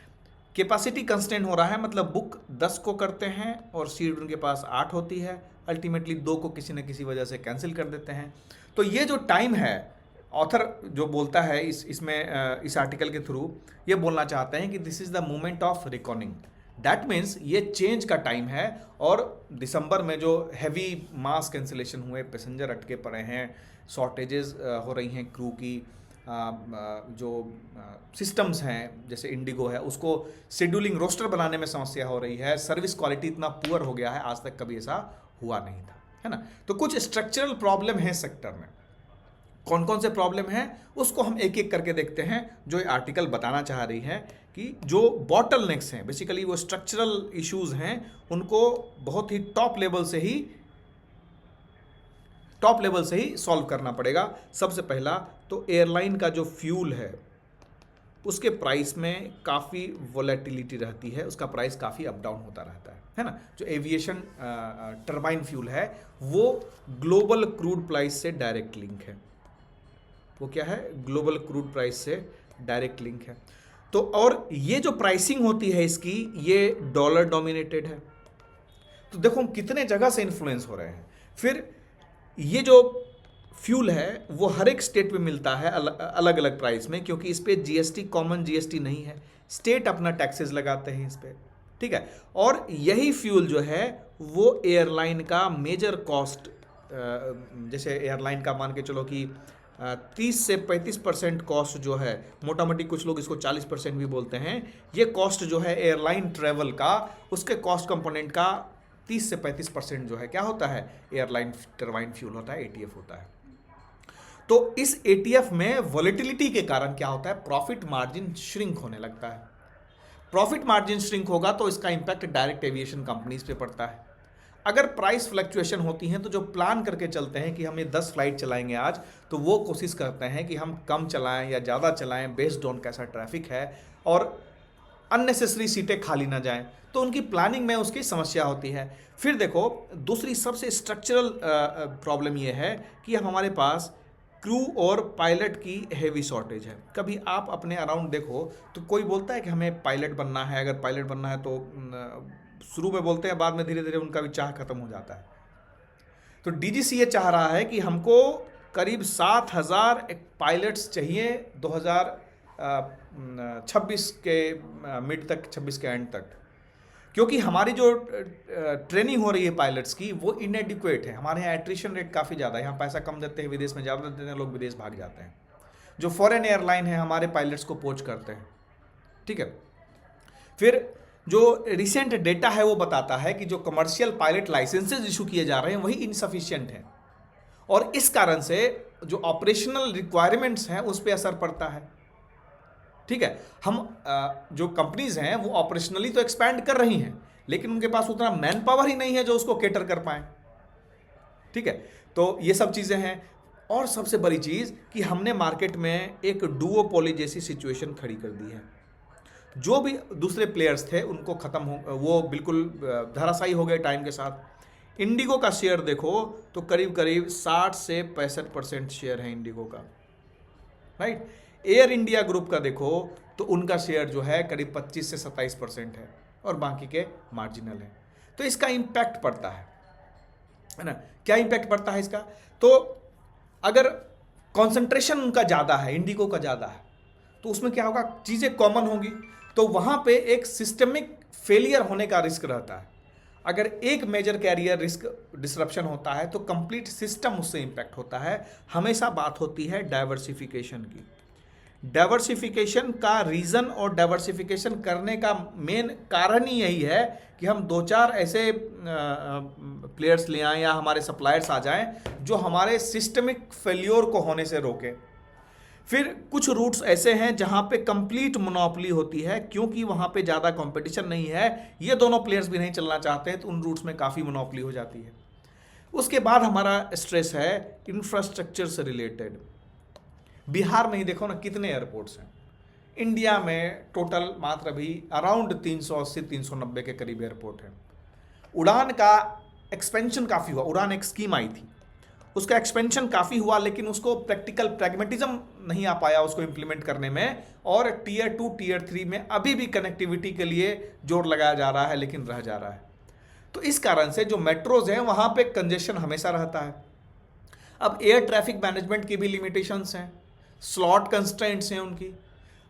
Speaker 1: कैपेसिटी कंस्टेंट हो रहा है, मतलब बुक 10 को करते हैं और सीट उनके पास 8 होती है, अल्टीमेटली 2 को किसी न किसी वजह से कैंसिल कर देते हैं। तो ये जो टाइम है, ऑथर जो बोलता है इस आर्टिकल के थ्रू ये बोलना चाहते हैं कि this is the moment of recording. That means ये चेंज का टाइम है। और दिसंबर में जो हैवी मास कैंसिलेशन हुए, पैसेंजर अटके पड़े हैं, शॉर्टेजेस हो रही हैं क्रू की, जो सिस्टम्स हैं जैसे इंडिगो है, उसको शेड्यूलिंग रोस्टर बनाने में समस्या हो रही है, सर्विस क्वालिटी इतना पुअर हो गया है, आज तक कभी ऐसा हुआ नहीं था, है ना। तो कुछ स्ट्रक्चरल प्रॉब्लम है सेक्टर में। कौन कौन से प्रॉब्लम हैं उसको हम एक एक करके देखते हैं। जो ये आर्टिकल बताना चाह रही है कि जो बॉटलनेक्स हैं, बेसिकली वो स्ट्रक्चरल इश्यूज हैं, उनको बहुत ही टॉप लेवल से ही सॉल्व करना पड़ेगा। सबसे पहला तो एयरलाइन का जो फ्यूल है उसके प्राइस में काफ़ी वोलेटिलिटी रहती है, उसका प्राइस काफ़ी अप डाउन होता रहता है ना। जो एविएशन टर्बाइन फ्यूल है वो ग्लोबल क्रूड प्राइस से डायरेक्ट लिंक है। वो क्या है? ग्लोबल क्रूड प्राइस से डायरेक्ट लिंक है। तो और ये जो प्राइसिंग होती है इसकी, ये डॉलर डोमिनेटेड है। तो देखो कितने जगह से इन्फ्लुएंस हो रहे हैं। फिर ये जो फ्यूल है वो हर एक स्टेट में मिलता है अलग अलग प्राइस में, क्योंकि इस पे जीएसटी, कॉमन जीएसटी नहीं है। स्टेट अपना टैक्सेस लगाते हैं इस पे, ठीक है। और यही फ्यूल जो है वो एयरलाइन का मेजर कॉस्ट, जैसे एयरलाइन का मान के चलो कि 30 से 35% कॉस्ट जो है, मोटा मोटी कुछ लोग इसको 40% भी बोलते हैं, ये कॉस्ट जो है एयरलाइन ट्रेवल का, उसके कॉस्ट कंपोनेंट का 30 से 35% जो है क्या होता है? एयरलाइन टर्बाइन फ्यूल होता है, एटीएफ होता है। तो इस एटीएफ में वॉलेटिलिटी के कारण क्या होता है? प्रॉफिट मार्जिन श्रिंक होने लगता है। प्रॉफिट मार्जिन श्रिंक होगा तो इसका इंपैक्ट डायरेक्ट एविएशन कंपनीज पे पड़ता है। अगर प्राइस फ्लक्चुएशन होती हैं तो जो प्लान करके चलते हैं कि हम ये 10 फ्लाइट चलाएंगे आज, तो वो कोशिश करते हैं कि हम कम चलाएं या ज़्यादा चलाएं बेस्ड ऑन कैसा ट्रैफिक है, और अननेसेसरी सीटें खाली ना जाएं। तो उनकी प्लानिंग में उसकी समस्या होती है। फिर देखो दूसरी सबसे स्ट्रक्चरल प्रॉब्लम ये है कि हमारे पास क्रू और पायलट की हेवी शॉर्टेज है। कभी आप अपने अराउंड देखो तो कोई बोलता है कि हमें पायलट बनना है। अगर पायलट बनना है तो शुरू में बोलते हैं, बाद में धीरे धीरे उनका भी चाह खत्म हो जाता है। तो डीजीसी ये चाह रहा है कि हमको करीब 7,000 पायलट्स चाहिए 2026 के मिड तक, 26 के एंड तक। क्योंकि हमारी जो ट्रेनिंग हो रही है पायलट्स की वो इनएडिक्वेट है। हमारे यहाँ एट्रिशन रेट काफ़ी ज़्यादा है, यहाँ पैसा कम देते हैं, विदेश में ज़्यादा देते हैं, लोग विदेश भाग जाते हैं। जो फॉरेन एयरलाइन है हमारे पायलट्स को पोच करते हैं, ठीक है। फिर जो रिसेंट डेटा है वो बताता है कि जो कमर्शियल पायलट लाइसेंसेज इशू किए जा रहे हैं वही इनसफिशिएंट हैं, और इस कारण से जो ऑपरेशनल रिक्वायरमेंट्स हैं उस पर असर पड़ता है, ठीक है। हम जो कंपनीज हैं वो ऑपरेशनली तो एक्सपैंड कर रही हैं, लेकिन उनके पास उतना मैन पावर ही नहीं है जो उसको केटर कर पाए, ठीक है। तो ये सब चीज़ें हैं। और सबसे बड़ी चीज़ कि हमने मार्केट में एक डुओपोली जैसी सिचुएशन खड़ी कर दी है। जो भी दूसरे प्लेयर्स थे उनको ख़त्म हो, वो बिल्कुल धराशायी हो गए टाइम के साथ। इंडिगो का शेयर देखो तो करीब करीब 60 से 65% शेयर है इंडिगो का, राइट। एयर इंडिया ग्रुप का देखो तो उनका शेयर जो है करीब 25 से 27% है, और बाकी के मार्जिनल है। तो इसका इम्पैक्ट पड़ता है ना। क्या इम्पैक्ट पड़ता है इसका? तो अगर कॉन्सेंट्रेशन उनका ज़्यादा है, इंडिगो का ज़्यादा है, तो उसमें क्या होगा, चीज़ें कॉमन होंगी, तो वहाँ पे एक सिस्टमिक फेलियर होने का रिस्क रहता है। अगर एक मेजर कैरियर रिस्क डिसरप्शन होता है तो कंप्लीट सिस्टम उससे इम्पैक्ट होता है। हमेशा बात होती है डाइवर्सिफिकेशन की। डाइवर्सिफिकेशन का रीज़न और डाइवर्सिफिकेशन करने का मेन कारण ही यही है कि हम 2-4 ऐसे प्लेयर्स ले आएँ या हमारे सप्लायर्स आ जाएं जो हमारे सिस्टमिक फेल्योर को होने से रोके। फिर कुछ रूट्स ऐसे हैं जहां पे कंप्लीट मोनोपोली होती है, क्योंकि वहां पे ज़्यादा कंपटीशन नहीं है, ये दोनों प्लेयर्स भी नहीं चलना चाहते हैं, तो उन रूट्स में काफ़ी मोनोपोली हो जाती है। उसके बाद हमारा स्ट्रेस है इंफ्रास्ट्रक्चर से रिलेटेड। बिहार में ही देखो ना कितने एयरपोर्ट्स हैं। इंडिया में टोटल मात्र अभी अराउंड 380-390 के करीब एयरपोर्ट हैं। उड़ान का एक्सपेंशन काफ़ी हुआ, उड़ान एक स्कीम आई थी, उसका एक्सपेंशन काफ़ी हुआ, लेकिन उसको प्रैक्टिकल प्रैग्मेटिज्म नहीं आ पाया उसको इम्प्लीमेंट करने में। और टीयर 2 टीयर 3 में अभी भी कनेक्टिविटी के लिए जोर लगाया जा रहा है, लेकिन रह जा रहा है। तो इस कारण से जो मेट्रोज हैं वहाँ पे कंजेशन हमेशा रहता है। अब एयर ट्रैफिक मैनेजमेंट की भी लिमिटेशंस हैं, स्लॉट कंस्ट्रेंट्स हैं उनकी।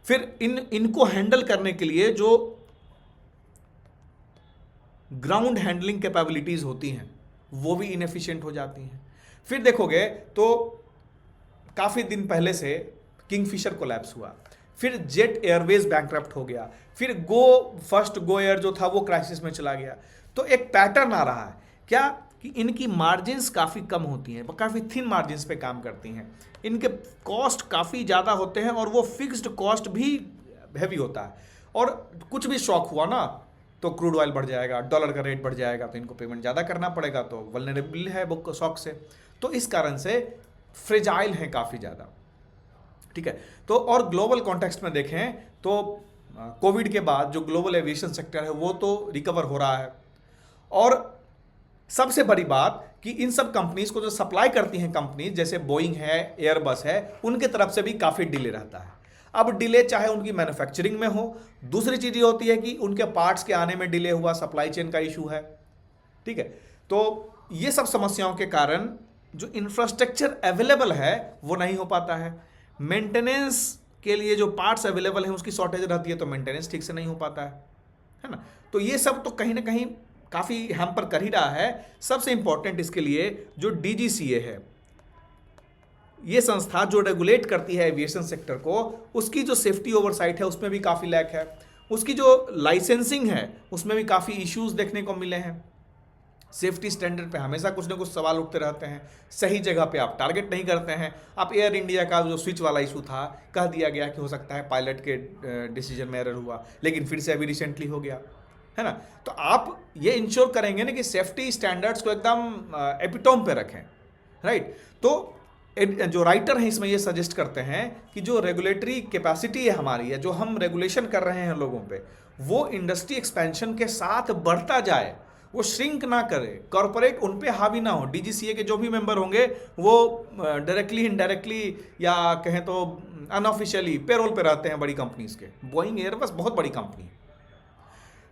Speaker 1: फिर इनको हैंडल करने के लिए जो ग्राउंड हैंडलिंग कैपेबिलिटीज़ होती हैं वो भी इनएफिशिएंट हो जाती हैं। फिर देखोगे तो काफ़ी दिन पहले से किंगफिशर कोलैप्स हुआ, फिर जेट एयरवेज बैंकरप्ट हो गया, फिर फर्स्ट गो एयर जो था वो क्राइसिस में चला गया। तो एक पैटर्न आ रहा है क्या कि इनकी मार्जिन्स काफ़ी कम होती हैं, काफ़ी थिन मार्जिन्स पे काम करती हैं, इनके कॉस्ट काफ़ी ज़्यादा होते हैं और वो फिक्स्ड कॉस्ट भी हैवी होता है। और कुछ भी शॉक हुआ ना तो क्रूड ऑयल बढ़ जाएगा, डॉलर का रेट बढ़ जाएगा, तो इनको पेमेंट ज़्यादा करना पड़ेगा, तो वल्नरेबल है वो शॉक से। तो इस कारण से फ्रेजाइल हैं काफ़ी ज़्यादा, ठीक है। तो और ग्लोबल कॉन्टेक्स्ट में देखें तो कोविड के बाद जो ग्लोबल एविएशन सेक्टर है वो तो रिकवर हो रहा है। और सबसे बड़ी बात कि इन सब कंपनीज को जो सप्लाई करती हैं कंपनीज जैसे बोइंग है, एयरबस है, उनके तरफ से भी काफ़ी डिले रहता है। अब डिले चाहे उनकी मैन्युफैक्चरिंग में हो, दूसरी चीज़ ये होती है कि उनके पार्ट्स के आने में डिले हुआ, सप्लाई चेन का इशू है, ठीक है। तो ये सब समस्याओं के कारण जो इंफ्रास्ट्रक्चर अवेलेबल है वो नहीं हो पाता है। मेंटेनेंस के लिए जो पार्ट्स अवेलेबल हैं उसकी शॉर्टेज रहती है, तो मेंटेनेंस ठीक से नहीं हो पाता है ना। तो ये सब तो कहीं ना कहीं काफ़ी हैम्पर कर ही रहा है। सबसे इंपॉर्टेंट इसके लिए जो DGCA है, ये संस्था जो रेगुलेट करती है एविएशन सेक्टर को, उसकी जो सेफ्टी ओवरसाइट है उसमें भी काफ़ी लैक है। उसकी जो लाइसेंसिंग है उसमें भी काफ़ी इश्यूज देखने को मिले हैं। सेफ्टी स्टैंडर्ड पे हमेशा कुछ ना कुछ सवाल उठते रहते हैं, सही जगह पे आप टारगेट नहीं करते हैं। आप एयर इंडिया का जो स्विच वाला इशू था, कह दिया गया कि हो सकता है पायलट के डिसीजन में एरर हुआ, लेकिन फिर से अभी रिसेंटली हो गया, है ना। तो आप ये इंश्योर करेंगे ना कि सेफ्टी स्टैंडर्ड्स को एकदम एपिटोम पे रखें, राइट। तो जो राइटर हैं इसमें ये सजेस्ट करते हैं कि जो रेगुलेटरी कैपेसिटी है हमारी, है जो हम रेगुलेशन कर रहे हैं लोगों पे, वो इंडस्ट्री एक्सपेंशन के साथ बढ़ता जाए, वो श्रिंक ना करे, कॉरपोरेट उन पे हावी ना हो। DGCA के जो भी मेंबर होंगे वो डायरेक्टली इनडायरेक्टली या कहें तो अनऑफिशियली पेरोल पे रहते हैं बड़ी कंपनीज के। बोइंग एयरबस बहुत बड़ी कंपनी है,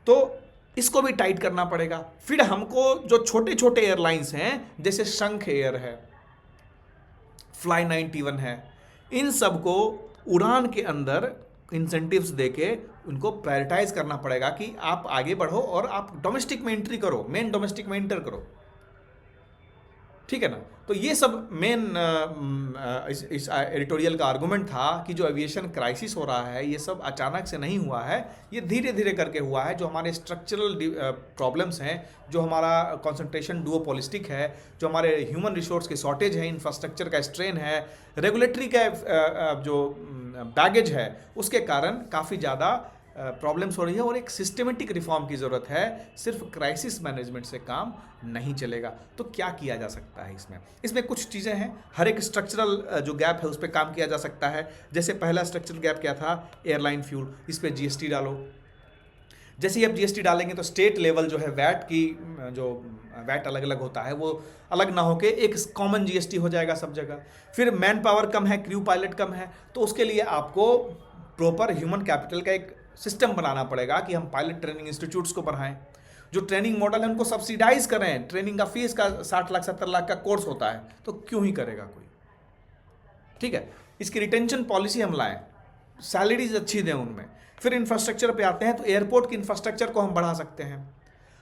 Speaker 1: तो इसको भी टाइट करना पड़ेगा। फिर हमको जो छोटे छोटे एयरलाइंस हैं जैसे शंख एयर है, फ्लाई 91 है, इन सब को उड़ान के अंदर इंसेंटिव्स देके उनको प्रायोरिटाइज करना पड़ेगा कि आप आगे बढ़ो और आप डोमेस्टिक में एंट्री करो, मेन डोमेस्टिक में एंटर करो, ठीक है ना। तो ये सब मेन इस एडिटोरियल का आर्गुमेंट था कि जो एविएशन क्राइसिस हो रहा है ये सब अचानक से नहीं हुआ है, ये धीरे धीरे करके हुआ है। जो हमारे स्ट्रक्चरल प्रॉब्लम्स हैं, जो हमारा कंसंट्रेशन डुओपोलिस्टिक है, जो हमारे ह्यूमन रिसोर्स की शॉर्टेज है, इंफ्रास्ट्रक्चर का स्ट्रेन है, रेगुलेटरी का जो बैगेज है, उसके कारण काफ़ी ज़्यादा प्रॉब्लम्स हो रही है और एक सिस्टमेटिक रिफॉर्म की ज़रूरत है। सिर्फ क्राइसिस मैनेजमेंट से काम नहीं चलेगा। तो क्या किया जा सकता है इसमें कुछ चीज़ें हैं। हर एक स्ट्रक्चरल जो गैप है उस पर काम किया जा सकता है। जैसे पहला स्ट्रक्चरल गैप क्या था, एयरलाइन फ्यूल, इस पर जीएसटी डालो। जैसे ही आप जीएसटी डालेंगे तो स्टेट लेवल जो है वैट की जो वैट अलग अलग होता है वो अलग ना होके एक कॉमन जीएसटी हो जाएगा सब जगह। फिर मैन पावर कम है, क्रू पायलट कम है, तो उसके लिए आपको प्रॉपर ह्यूमन कैपिटल का एक सिस्टम बनाना पड़ेगा कि हम पायलट ट्रेनिंग इंस्टीट्यूट्स को बढ़ाएं, जो ट्रेनिंग मॉडल है उनको सब्सिडाइज करें। ट्रेनिंग का फीस का 60 लाख 70 लाख का कोर्स होता है, तो क्यों ही करेगा कोई, ठीक है। इसकी रिटेंशन पॉलिसी हम लाएं, सैलरीज अच्छी दें उनमें। फिर इंफ्रास्ट्रक्चर पे आते हैं, तो एयरपोर्ट की इंफ्रास्ट्रक्चर को हम बढ़ा सकते हैं।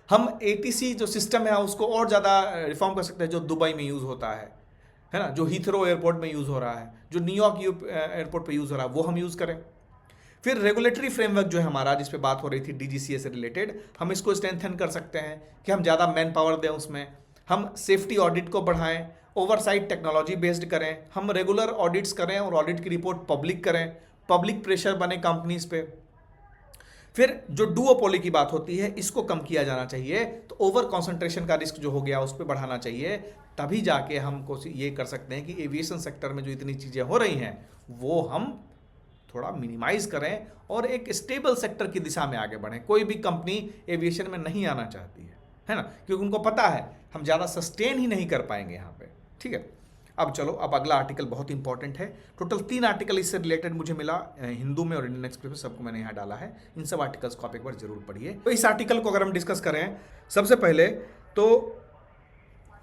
Speaker 1: हम एटीसी जो सिस्टम है उसको और ज़्यादा रिफॉर्म कर सकते हैं, जो दुबई में यूज़ होता है ना, जो हीथ्रो एयरपोर्ट में यूज़ हो रहा है, जो न्यूयॉर्क एयरपोर्ट पे यूज़ हो रहा है, वो हम यूज़ करें। फिर रेगुलेटरी फ्रेमवर्क जो है हमारा, जिस पे बात हो रही थी डीजीसीए से रिलेटेड, हम इसको स्ट्रेंथन कर सकते हैं कि हम ज़्यादा मैन पावर दें उसमें, हम सेफ्टी ऑडिट को बढ़ाएं, ओवरसाइट टेक्नोलॉजी बेस्ड करें, हम रेगुलर ऑडिट्स करें और ऑडिट की रिपोर्ट पब्लिक करें, पब्लिक प्रेशर बने कंपनीज पे। फिर जो डुओपोली की बात होती है इसको कम किया जाना चाहिए, तो ओवर कॉन्सेंट्रेशन का रिस्क जो हो गया उस पर बढ़ाना चाहिए। तभी जाके हमको ये कर सकते हैं कि एविएशन सेक्टर में जो इतनी चीज़ें हो रही हैं वो हम थोड़ा मिनिमाइज करें और एक स्टेबल सेक्टर की दिशा में आगे बढ़ें। कोई भी कंपनी एविएशन में नहीं आना चाहती है ना, क्योंकि उनको पता है हम ज़्यादा सस्टेन ही नहीं कर पाएंगे यहाँ पे, ठीक है। अब चलो, अब अगला आर्टिकल बहुत इंपॉर्टेंट है। टोटल 3 आर्टिकल इससे रिलेटेड मुझे मिला हिंदू में और इंडियन एक्सप्रेस में, सबको मैंने यहाँ डाला है। इन सब आर्टिकल्स को आप एक बार जरूर पढ़िए। तो इस आर्टिकल को अगर हम डिस्कस करें, सबसे पहले तो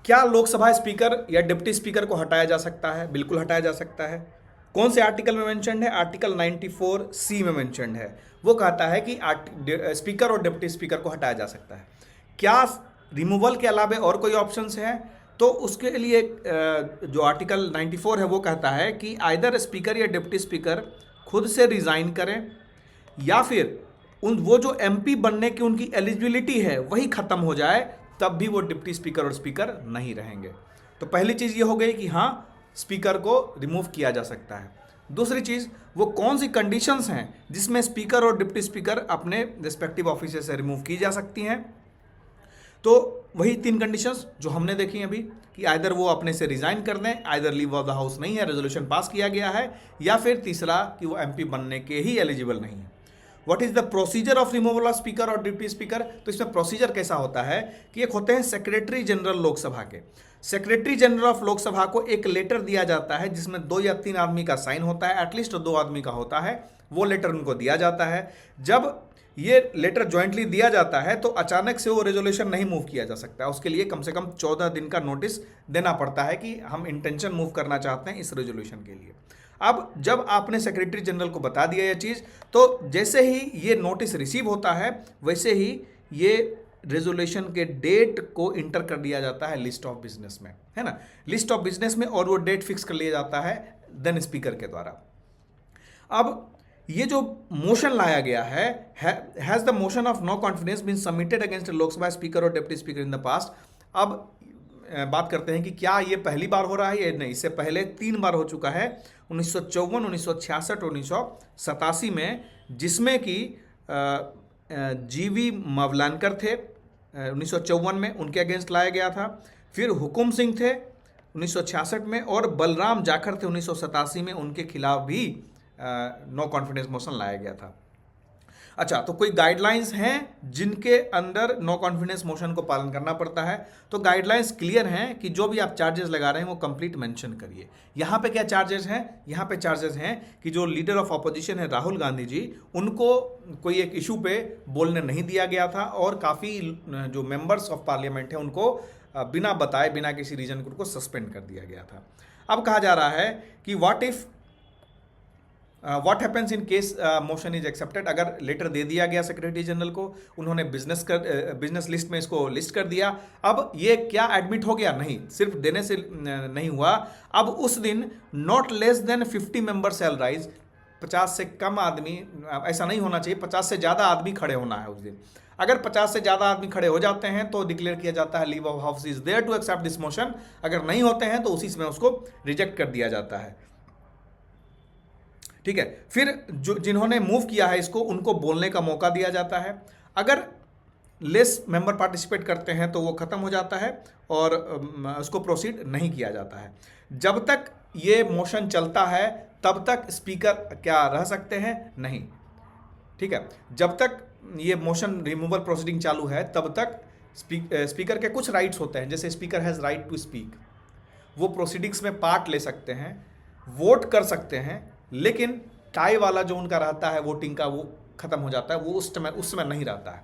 Speaker 1: क्या लोकसभा स्पीकर या डिप्टी स्पीकर को हटाया जा सकता है? बिल्कुल हटाया जा सकता है। कौन से आर्टिकल में मेंशन्ड है? आर्टिकल 94C में मेंशन्ड है। वो कहता है कि स्पीकर और डिप्टी स्पीकर को हटाया जा सकता है। क्या रिमूवल के अलावा और कोई ऑप्शंस हैं? तो उसके लिए जो आर्टिकल 94 है वो कहता है कि आइदर स्पीकर या डिप्टी स्पीकर खुद से रिजाइन करें, या फिर वो जो एमपी बनने की उनकी एलिजिबिलिटी है वही खत्म हो जाए, तब भी वो डिप्टी स्पीकर और स्पीकर नहीं रहेंगे। तो पहली चीज़ ये हो गई कि हाँ, स्पीकर को रिमूव किया जा सकता है। दूसरी चीज़, वो कौन सी कंडीशंस हैं जिसमें स्पीकर और डिप्टी स्पीकर अपने रिस्पेक्टिव ऑफिस से रिमूव की जा सकती हैं। तो वही 3 कंडीशंस जो हमने देखी अभी, कि आइदर वो अपने से रिजाइन कर दें, either leave of the house नहीं है, रेजोल्यूशन पास किया गया है, या फिर तीसरा कि वो एमपी बनने के ही एलिजिबल नहीं है। What is the procedure of removal of speaker और डिप्टी स्पीकर? तो इसमें प्रोसीजर कैसा होता है कि एक होते हैं सेक्रेटरी जनरल लोकसभा के। सेक्रेटरी जनरल ऑफ लोकसभा को एक लेटर दिया जाता है जिसमें 2 या 3 आदमी का साइन होता है, एटलीस्ट 2 आदमी का होता है। वो लेटर उनको दिया जाता है। जब ये लेटर ज्वाइंटली दिया जाता है तो अचानक से वो रेजोल्यूशन नहीं मूव किया जा सकता। उसके लिए कम से कम 14 दिन का नोटिस देना पड़ता है कि हम इंटेंशन मूव करना चाहते हैं इस रेजोल्यूशन के लिए। अब जब आपने सेक्रेटरी जनरल को बता दिया ये चीज़, तो जैसे ही ये नोटिस रिसीव होता है वैसे ही ये रेजोल्यूशन के डेट को इंटर कर दिया जाता है लिस्ट ऑफ बिजनेस में, है ना, लिस्ट ऑफ बिजनेस में, और वो डेट फिक्स कर लिया जाता है देन स्पीकर के द्वारा। अब ये जो मोशन लाया गया है, has the motion of no confidence been submitted against Lok Sabha speaker और deputy speaker in the past. अब बात करते हैं कि क्या ये पहली बार हो रहा है या नहीं। इससे पहले 3 बार हो चुका है, 1954, 1966 और 1987 में, जिसमें कि जीवी मवलानकर थे 1954 में, उनके अगेंस्ट लाया गया था। फिर हुकुम सिंह थे 1966 में, और बलराम जाखड़ थे 1987 में, उनके खिलाफ भी नो कॉन्फिडेंस मोशन लाया गया था। अच्छा, तो कोई गाइडलाइंस हैं जिनके अंदर नो कॉन्फिडेंस मोशन को पालन करना पड़ता है? तो गाइडलाइंस क्लियर हैं कि जो भी आप चार्जेस लगा रहे हैं वो कंप्लीट मेंशन करिए। यहाँ पे क्या चार्जेस हैं? यहाँ पे चार्जेस हैं कि जो लीडर ऑफ अपोजिशन है राहुल गांधी जी, उनको कोई एक इशू पे बोलने नहीं दिया गया था, और काफ़ी जो मेंबर्स ऑफ पार्लियामेंट हैं उनको बिना बताए, बिना किसी रीजन को उनको सस्पेंड कर दिया गया था। अब कहा जा रहा है कि what if what happens in case motion is accepted, अगर लेटर दे दिया गया सेक्रेटरी जनरल को, उन्होंने बिजनेस लिस्ट में इसको लिस्ट कर दिया, अब ये क्या एडमिट हो गया, नहीं, सिर्फ देने से नहीं हुआ, अब उस दिन not less than 50 member shell rise, 50 से कम आदमी, ऐसा नहीं होना चाहिए, 50 से ज़्यादा आदमी खड़े होना है उस दिन। अगर 50 से ज़्यादा आदमी खड़े हो जाते हैं तो डिक्लेयर किया जाता है leave of house is there to accept this motion, अगर नहीं होते हैं तो उसी समय उसको रिजेक्ट कर दिया जाता है। ठीक है, फिर जो जिन्होंने मूव किया है इसको, उनको बोलने का मौका दिया जाता है। अगर लेस मेंबर पार्टिसिपेट करते हैं तो वो खत्म हो जाता है और उसको प्रोसीड नहीं किया जाता है। जब तक ये मोशन चलता है तब तक स्पीकर क्या रह सकते हैं, नहीं। ठीक है, जब तक ये मोशन रिमूवल प्रोसीडिंग चालू है तब तक स्पीकर के कुछ राइट्स होते हैं, जैसे speaker has right to speak, वो प्रोसीडिंग्स में पार्ट ले सकते हैं, वोट कर सकते हैं, लेकिन टाई वाला जो उनका रहता है वोटिंग का, वो खत्म हो जाता है, वो उस समय नहीं रहता है।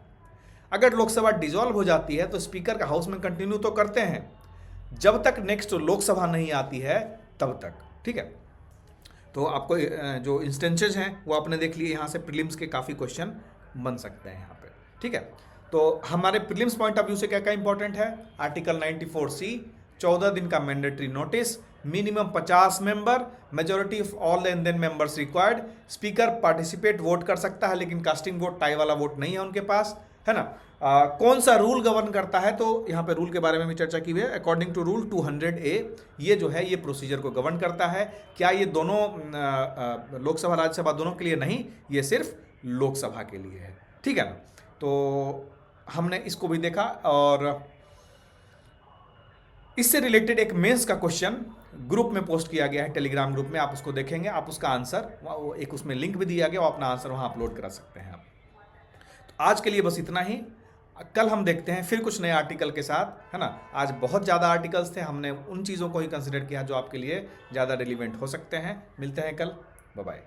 Speaker 1: अगर लोकसभा डिसॉल्व हो जाती है तो स्पीकर का हाउस में कंटिन्यू तो करते हैं जब तक नेक्स्ट लोकसभा नहीं आती है तब तक। ठीक है, तो आपको जो इंस्टेंसेज हैं वो आपने देख लिए, यहाँ से प्रीलिम्स के काफ़ी क्वेश्चन बन सकते हैं यहाँ पे। ठीक है, तो हमारे प्रीलिम्स पॉइंट ऑफ व्यू से क्या क्या इंपॉर्टेंट है, आर्टिकल 94C 14 दिन का mandatory notice, minimum 50 member, majority of all and then members required, speaker participate vote कर सकता है लेकिन कास्टिंग वोट, टाई वाला वोट नहीं है उनके पास, है ना। कौन सा रूल गवर्न करता है, तो यहाँ पे रूल के बारे में भी चर्चा की हुई है। अकॉर्डिंग टू रूल 200A ये जो है ये प्रोसीजर को गवर्न करता है। क्या ये दोनों लोकसभा राज्यसभा दोनों के लिए नहीं, ये सिर्फ लोकसभा के लिए है। ठीक है ना, तो हमने इसको भी देखा। और इससे रिलेटेड एक मेंस का क्वेश्चन ग्रुप में पोस्ट किया गया है, टेलीग्राम ग्रुप में, आप उसको देखेंगे, आप उसका आंसर, एक उसमें लिंक भी दिया गया, वो अपना आंसर वहाँ अपलोड करा सकते हैं आप। तो आज के लिए बस इतना ही, कल हम देखते हैं फिर कुछ नए आर्टिकल के साथ, है ना। आज बहुत ज़्यादा आर्टिकल्स थे, हमने उन चीज़ों को ही कंसिडर किया जो आपके लिए ज़्यादा रिलीवेंट हो सकते हैं। मिलते हैं कल, बाय बाय।